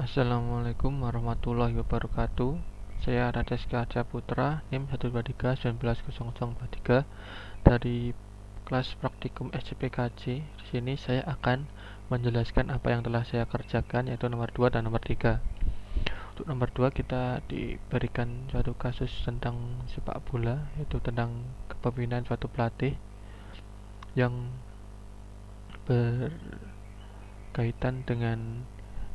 Assalamualaikum warahmatullahi wabarakatuh. Saya Radeska Arca Putra, NIM 123190043 dari kelas praktikum SCPKJ. Di sini saya akan menjelaskan apa yang telah saya kerjakan, yaitu nomor 2 dan nomor 3. Untuk nomor 2 kita diberikan suatu kasus tentang sepak bola, yaitu tentang kepemimpinan suatu pelatih yang berkaitan dengan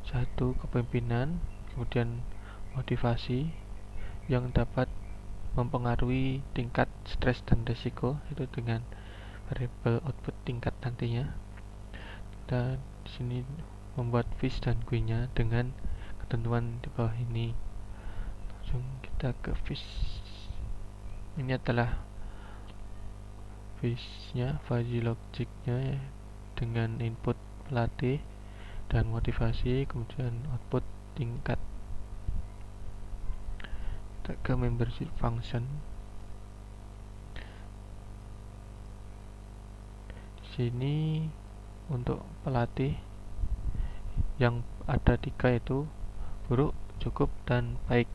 satu kepemimpinan, kemudian motivasi yang dapat mempengaruhi tingkat stres dan risiko, itu dengan variabel output tingkat nantinya. Kita di sini membuat fish dan GUI-nya dengan ketentuan di bawah ini. Langsung kita ke fish. Ini adalah fish-nya, fuzzy logic-nya dengan input pelatih dan motivasi, kemudian output tingkat. Kita ke membership function. Di sini untuk pelatih yang ada 3, yaitu buruk, cukup, dan baik,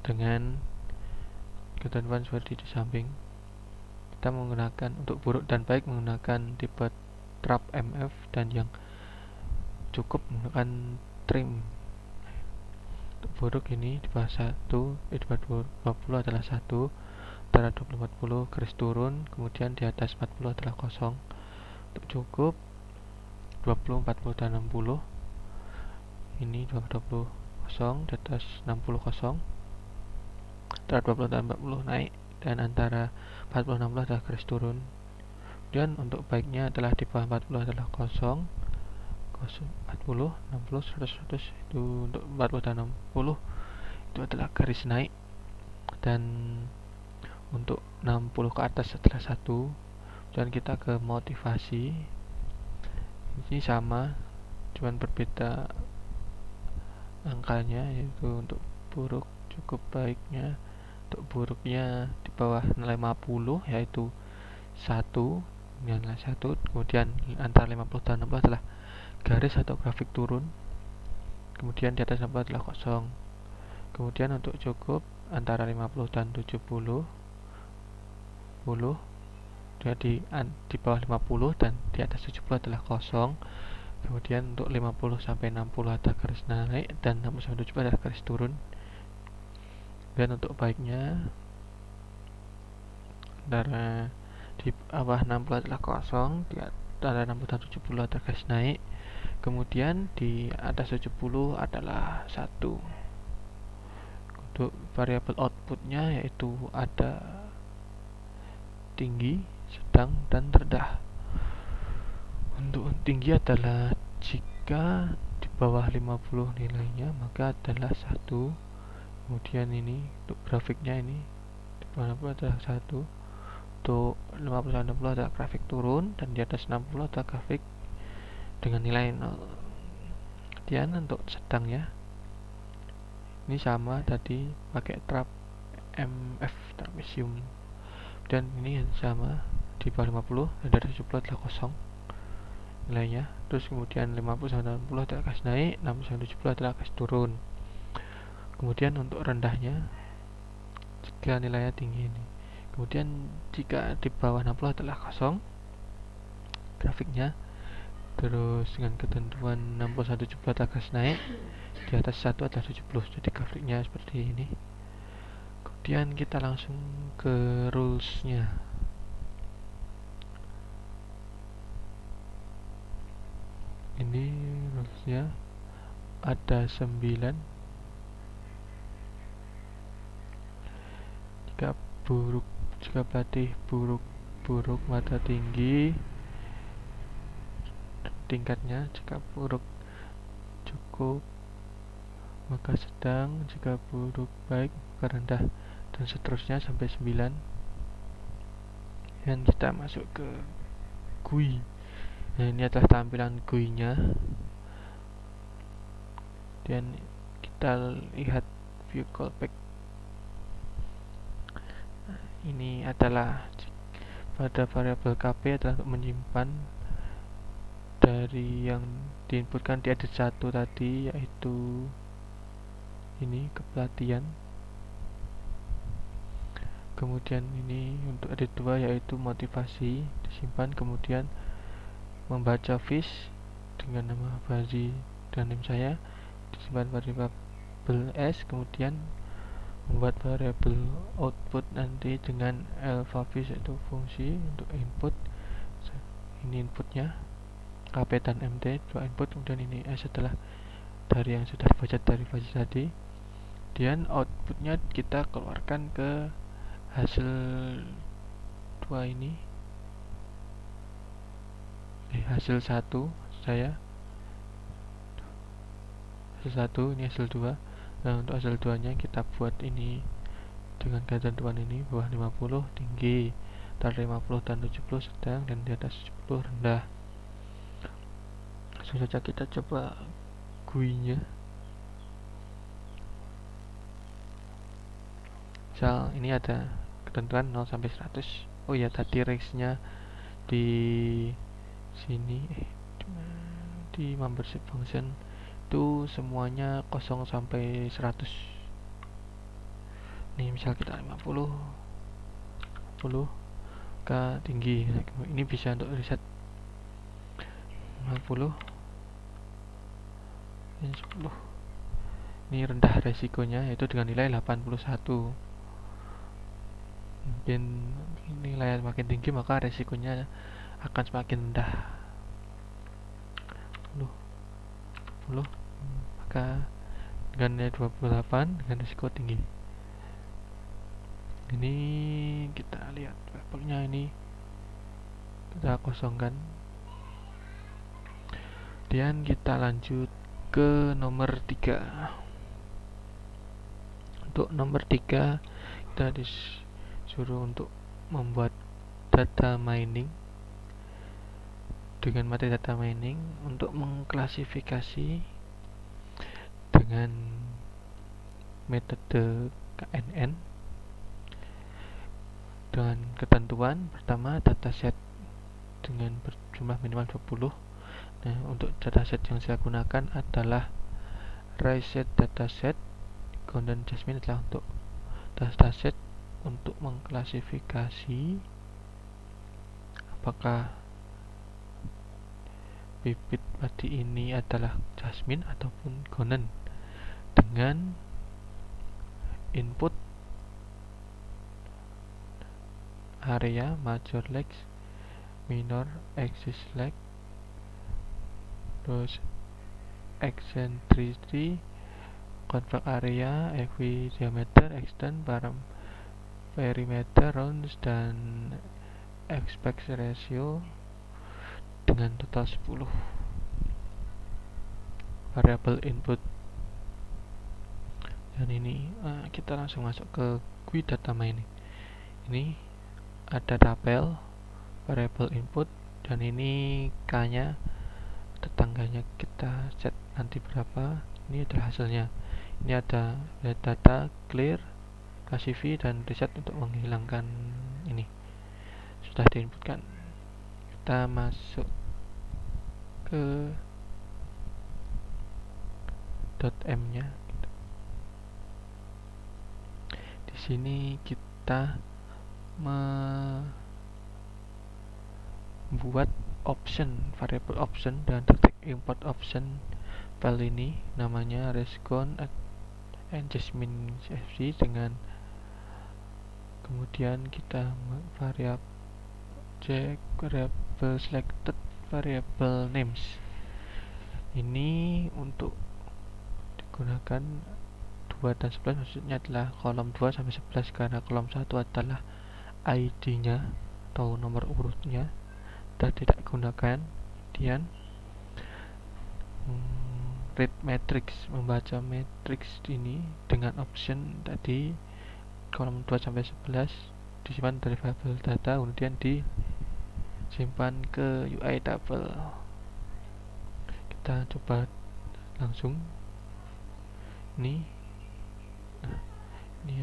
dengan ketentuan seperti di samping. Kita menggunakan untuk buruk dan baik menggunakan tipe trap MF, dan yang cukup menggunakan trim. Untuk buruk ini di bawah 1, di bawah 20 adalah 1, antara 20-40 garis turun, kemudian di atas 40 adalah kosong. Untuk cukup 20, 40, dan 60, ini 20 kosong, di atas 60 kosong, antara 20 dan 40 naik, dan antara 40 dan 60 adalah garis turun. Kemudian untuk baiknya adalah di bawah 40 adalah kosong, 40, 60, 100, 100. Itu untuk 40 dan 60 itu adalah garis naik, dan untuk 60 ke atas adalah 1. Dan kita ke motivasi. Ini sama, cuman berbeda angkanya, yaitu untuk buruk, cukup, baiknya. Untuk buruknya di bawah nilai 50, yaitu 1, nilai 1. Kemudian antara 50 dan 60 adalah garis atau grafik turun, kemudian di atas 60 adalah kosong. Kemudian untuk cukup antara 50 dan 70, jadi di bawah 50 dan di atas 70 adalah kosong. Kemudian untuk 50 sampai 60 ada garis naik, dan 60 sampai 70 adalah garis turun. Dan untuk baiknya antara di bawah 60 adalah kosong, di antara 60 dan 70 ada garis naik, kemudian di atas 70 adalah 1. Untuk variabel outputnya yaitu ada tinggi, sedang, dan rendah. Untuk tinggi adalah jika di bawah 50 nilainya maka adalah 1. Kemudian ini untuk grafiknya, ini di bawah 60 adalah 1. Untuk 50 dan 60 adalah grafik turun, dan di atas 60 adalah grafik dengan nilai 0. Kemudian untuk sedangnya ini sama tadi pakai trap MF, trapesium. Dan ini sama, di bawah 50 dan di atas 70 adalah kosong nilainya. Terus kemudian 50 sampai 60 adalah garis naik, 60 sampai 70 adalah garis turun. Kemudian untuk rendahnya jika nilainya tinggi ini. Kemudian jika di bawah 60 adalah kosong grafiknya. Terus dengan ketentuan 60 sampai 70 adalah garis naik, di atas 1 adalah 70. Jadi grafiknya seperti ini. Kemudian kita langsung ke rules-nya. Ini rules-nya ada 9. Jika pelatih buruk maka tinggi tingkatnya, jika buruk cukup maka sedang, jika buruk baik maka rendah, dan seterusnya sampai 9. Dan kita masuk ke GUI. Nah, ini adalah tampilan GUI-nya. Dan kita lihat view callback. Ini adalah pada variabel kp adalah untuk menyimpan dari yang diinputkan di edit 1 tadi, yaitu ini kepelatihan. Kemudian ini untuk edit 2 yaitu motivasi, disimpan. Kemudian membaca fish dengan nama Fahzi dan NIM saya, disimpan variabel s. Kemudian membuat variabel output nanti dengan alphafish yaitu fungsi untuk input. Ini inputnya kp dan mt, dua input. Kemudian ini s adalah dari yang sudah dibaca dari Fahzi tadi. Kemudian outputnya kita keluarkan ke hasil 2 ini, hasil 1 saya, hasil 1 ini hasil 2. Nah, untuk hasil 2 nya kita buat ini dengan ketentuan ini, bawah 50 tinggi, antara 50 dan 70 sedang, dan di atas 70 rendah. Langsung saja kita coba GUI nya. Misal ini ada ketentuan 0 sampai 100. Oh ya, tadi range nya di sini di membership function itu semuanya 0 sampai 100. Nih misal kita 50 ke tinggi, ini bisa untuk reset 50 dan 10. Ini rendah resikonya yaitu dengan nilai 81. Mungkin nilai makin tinggi maka resikonya akan semakin rendah. 10 maka dengan nilai 28 dengan risiko tinggi. Ini kita lihat labelnya, ini kita kosongkan. Kemudian kita lanjut ke nomor 3. Untuk nomor 3 kita disuruh untuk membuat data mining dengan materi data mining untuk mengklasifikasi dengan metode KNN dengan ketentuan pertama dataset dengan berjumlah minimal 20. Nah, untuk dataset yang saya gunakan adalah reset dataset. Kemudian Jasmine adalah untuk dataset untuk mengklasifikasi apakah bibit padi ini adalah Jasmine ataupun Gonen dengan input area major lex, minor axis lex, terus eccentricity, convex area, EV diameter, extent, perimeter, rounds, dan aspect ratio dengan total 10 variabel input. Dan ini kita langsung masuk ke GUI data mining. Ini ada tabel variabel input, dan ini k nya tetangganya kita set nanti berapa. Ini adalah hasilnya. Ini ada data clear, classify, dan reset untuk menghilangkan ini. Sudah diinputkan. Kita masuk ke .m nya. Di sini kita membuat option, variable option, dan detek import option file ini namanya rescon and Jasmine fc, dengan kemudian kita variable check variable selected variable names. Ini untuk digunakan 2 dan 11, maksudnya adalah kolom 2 sampai 11, karena kolom 1 adalah ID nya atau nomor urutnya dan tidak digunakan. Kemudian read matrix, membaca matrix ini dengan option tadi kolom 2 sampai 11 disimpan dari variabel data, kemudian disimpan ke UI table. Kita coba langsung. Ini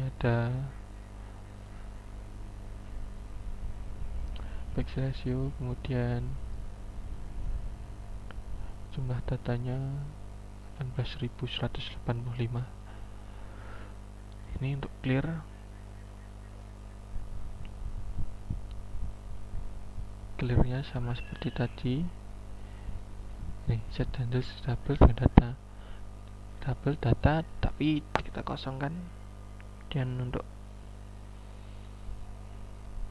ada aspect ratio, kemudian jumlah datanya 18.185. Ini untuk clear. Clearnya sama seperti tadi. Nih, set handles double data, tapi kita kosongkan. Dan untuk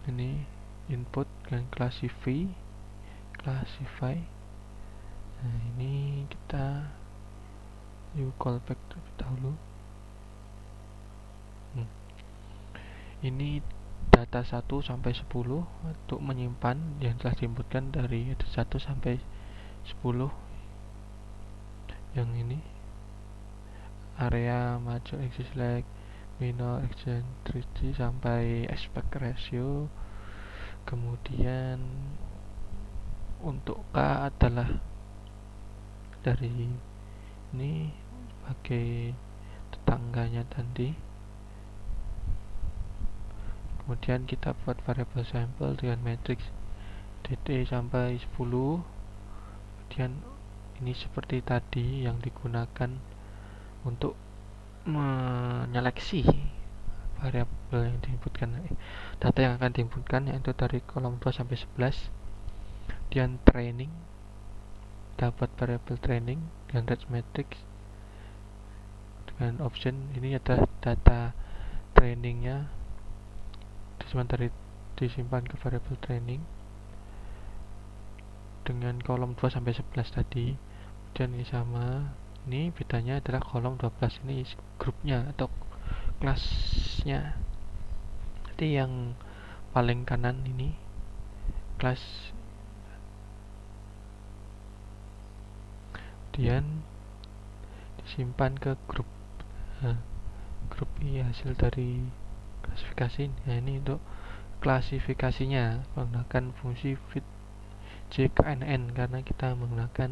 ini input dan classify. Nah, ini kita callback terlebih dahulu. Ini data 1 sampai 10 untuk menyimpan yang telah diinputkan dari 1 sampai 10. Yang ini area major axis lag, minor eccentricity sampai aspect ratio. Kemudian untuk K adalah dari ini sebagai tetangganya tadi. Kemudian kita buat variable sampel dengan matrix dt sampai 10. Kemudian ini seperti tadi yang digunakan untuk menyeleksi variabel yang diinputkan, data yang akan diinputkan, yaitu dari kolom 2 sampai 11. Kemudian training, dapat variabel training dan range matrix dengan option ini adalah data trainingnya sementara disimpan ke variabel training dengan kolom 2 sampai 11 tadi. Kemudian ini sama, ini bedanya adalah kolom 12 ini grupnya atau kelasnya. Jadi yang paling kanan ini kelas, kemudian disimpan ke grup. Nah, grup ini hasil dari klasifikasi. Nah, ini untuk klasifikasinya menggunakan fungsi fit jknn karena kita menggunakan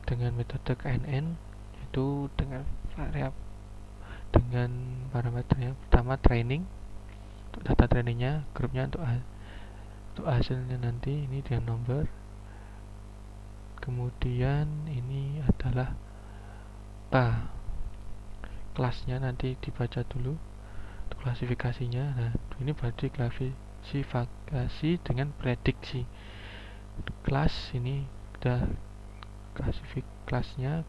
dengan metode knn, yaitu dengan variabel dengan parameternya pertama training untuk data trainingnya, grupnya untuk hasilnya nanti ini dengan nomor. Kemudian ini adalah kelasnya nanti dibaca dulu untuk klasifikasinya. Nah, ini berarti klasifikasi dengan prediksi. Kelas ini udah kelasnya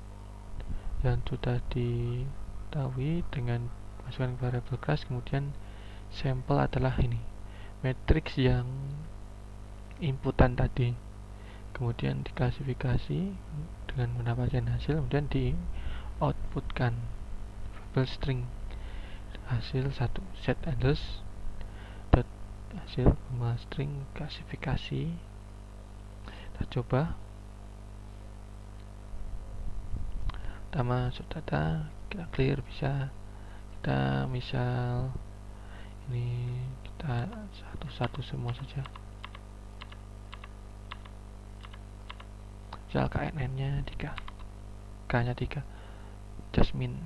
yang sudah diketahui dengan masukkan variabel kelas. Kemudian sampel adalah ini matrix yang inputan tadi, kemudian diklasifikasi dengan mendapatkan hasil, kemudian di outputkan variabel string hasil 1 set handles dot hasil string klasifikasi. Kita coba pertama masuk data, kita clear, bisa kita misal ini kita satu-satu semua saja. Misal KNN nya 3, K nya 3, Jasmine.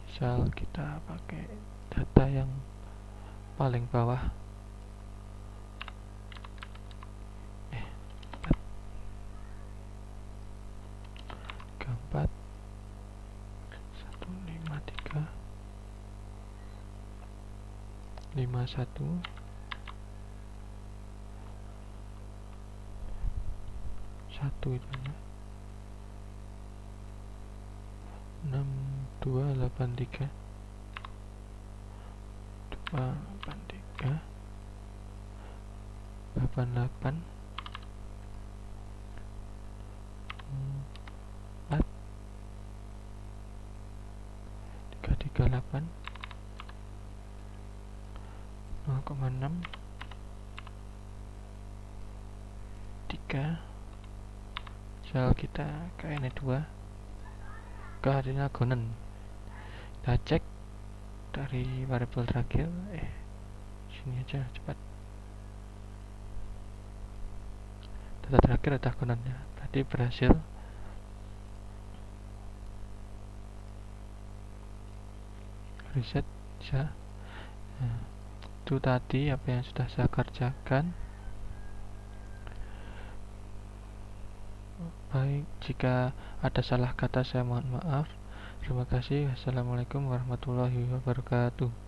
Misal kita pakai data yang paling bawah, keempat 153 51 1 itu ya 6283 283 88 4 338 0,6 3. Misal kita KN 2 keadanya Gonen, kita cek dari variabel terakhir, sini aja cepat, data terakhir adalah Gonennya, tadi berhasil. Reset bisa. Nah, itu tadi apa yang sudah saya kerjakan. Baik, jika ada salah kata saya mohon maaf. Terima kasih. Wassalamualaikum warahmatullahi wabarakatuh.